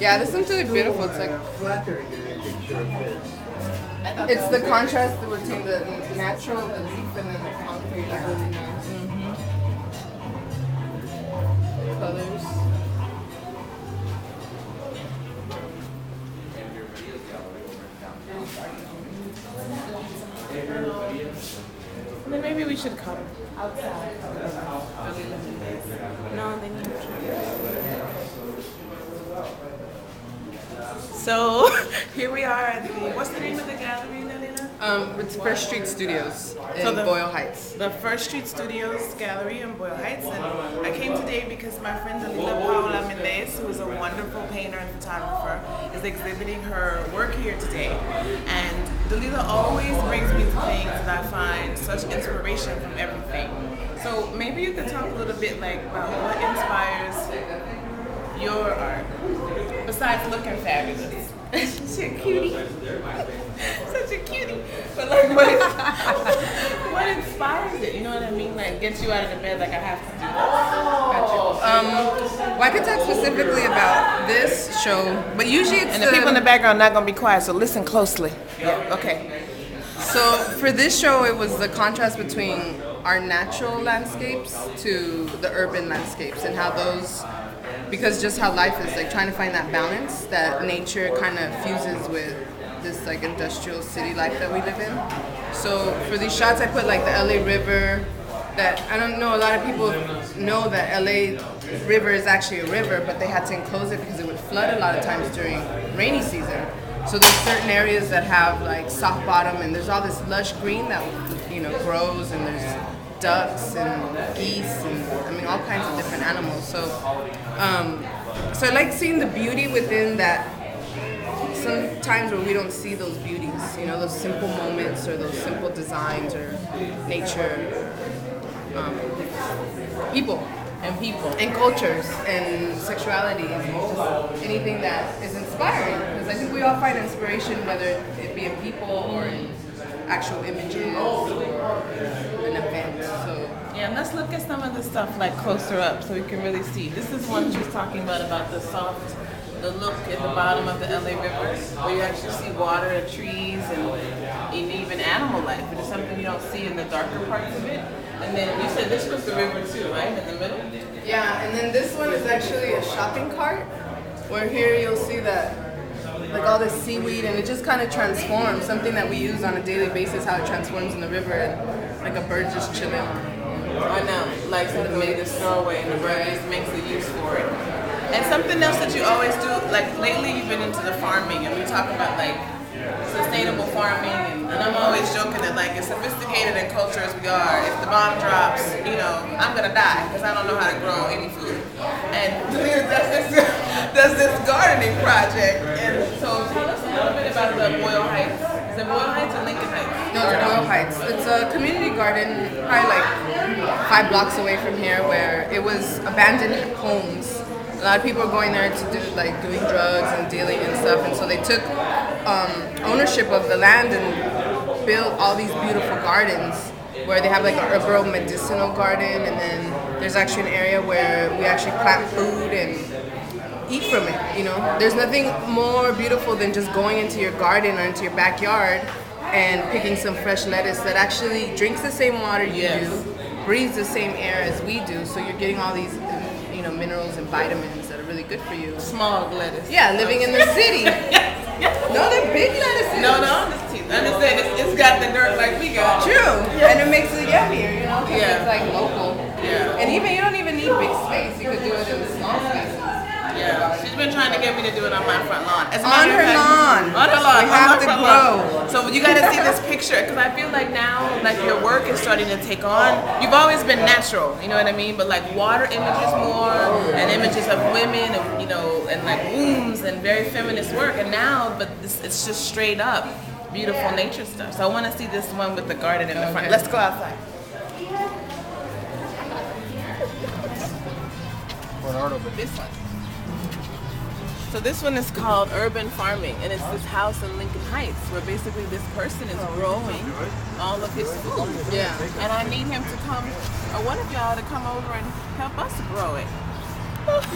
Yeah, this one's really beautiful. It's like it's the contrast between the natural, the leaf, and then the concrete. Like really nice. Colors. Then maybe we should come outside. No, they need to. So here we are at the, what's the name of the gallery, Dalila? It's First Street Studios in Boyle Heights. The First Street Studios Gallery in Boyle Heights. And I came today because my friend Dalila Mendez, who is a wonderful painter and photographer, is exhibiting her work here today. And Dalila always brings me to things that I find such inspiration from everything. So maybe you could talk a little bit like about what inspires your art, besides looking fabulous. Such a cutie. Such a cutie. But like, what inspires it? You know what I mean? Like, gets you out of the bed like I have to do this. Well, I could talk specifically about this show, but usually it's and the people in the background are not going to be quiet, so listen closely. Yeah, okay. So for this show, it was the contrast between our natural landscapes to the urban landscapes and how those, because just how life is, like trying to find that balance that nature kind of fuses with this like industrial city life that we live in. So for these shots, I put like the LA River, that I don't know, a lot of people know that LA River is actually a river, but they had to enclose it because it would flood a lot of times during rainy season. So there's certain areas that have like soft bottom, and there's all this lush green that, you know, grows, and there's ducks and geese and I mean all kinds of different animals. So so I like seeing the beauty within that. Sometimes where we don't see those beauties, you know, those simple moments or those simple designs or nature, people and cultures and sexuality and just anything that is inspiring. Because I think we all find inspiration, whether it be in people or in actual images or an event. So yeah, let's look at some of the stuff like closer up so we can really see. This is one she was talking about the soft, the look at the bottom of the LA River, where you actually see water and trees and even animal life. But it's something you don't see in the darker parts of it. And then you said this was the river too, right? In the middle? Yeah, and then this one is actually a shopping cart, where here you'll see that like all this seaweed, and it just kind of transforms something that we use on a daily basis, how it transforms in the river, and like a bird just chilling on it. I know, like something made this throwaway and the bird just makes a use for it. And something else that you always do, like lately you've been into the farming, and we talk about like sustainable farming, and I'm always joking that like as sophisticated in culture as we are, if the bomb drops, you know, I'm gonna die because I don't know how to grow any food. And does this gardening project, and so tell us a little bit about the Boyle Heights. Is it Boyle Heights or Lincoln Heights? No, it's Boyle Heights. It's a community garden, probably like 5 blocks away from here, where it was abandoned homes. A lot of people are going there to do doing drugs and dealing and stuff, and so they took ownership of the land and built all these beautiful gardens where they have like a herbal medicinal garden, and then there's actually an area where we actually plant food and eat from it. You know, there's nothing more beautiful than just going into your garden or into your backyard and picking some fresh lettuce that actually drinks the same water you do, breathes the same air as we do, so you're getting all these minerals and vitamins that are really good for you. Small lettuce. Yeah, living in the city. No, they're big lettuces. No, understand. It's got the dirt like we got. True. Yeah. And it makes it yummier, you know, because it's like local. Yeah. And even you don't even need big space. You could do it in small spaces. Yeah. She's been trying to get me to do it on my front lawn. On her lawn. We have to grow. So you got to see this picture, because I feel like now, like your work is starting to take on. You've always been natural, you know what I mean? But like water images more, and images of women, and and like wombs and very feminist work. And now, it's just straight up beautiful nature stuff. So I want to see this one with the garden in the front. Let's go outside. This one. So this one is called Urban Farming, and it's this house in Lincoln Heights where basically this person is growing all of his food. Yeah. And I need him to come, or one of y'all to come over and help us grow it.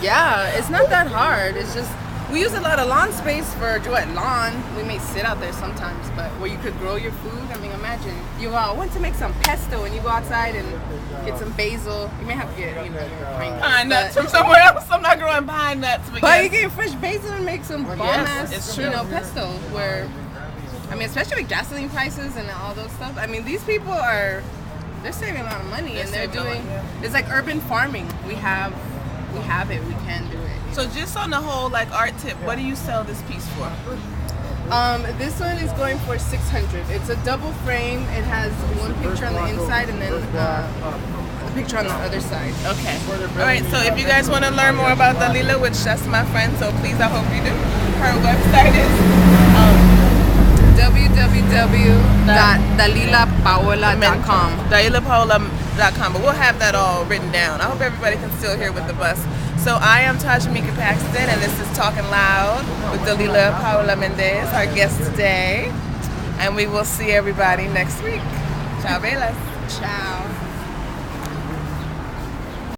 Yeah, it's not that hard. It's just We use a lot of lawn space for lawn. We may sit out there sometimes, but where you could grow your food. I mean, imagine you want to make some pesto and you go outside and get some basil. You may have to get your pine nuts from somewhere else. I'm not growing pine nuts. But you get fresh basil and make some bomb-ass, it's true. Pesto. Where, I mean, especially with gasoline prices and all those stuff. I mean, these people they're saving a lot of money and they're doing. It's like urban farming. We have it. We can do it. So just on the whole, like art tip, what do you sell this piece for? This one is going for $600. It's a double frame. It has one picture on the inside and then a picture on the other side. Okay. All right. So if you guys want to learn more about Dalila, which that's my friend, so please, I hope you do. Her website is www.dalilapaola.com. DalilaPaola.com. But we'll have that all written down. I hope everybody can still hear with the bus. So I am Taj Paxton, and this is Talking Loud with Dalila Mendez, our guest today. And we will see everybody next week. Ciao, Belas. Ciao.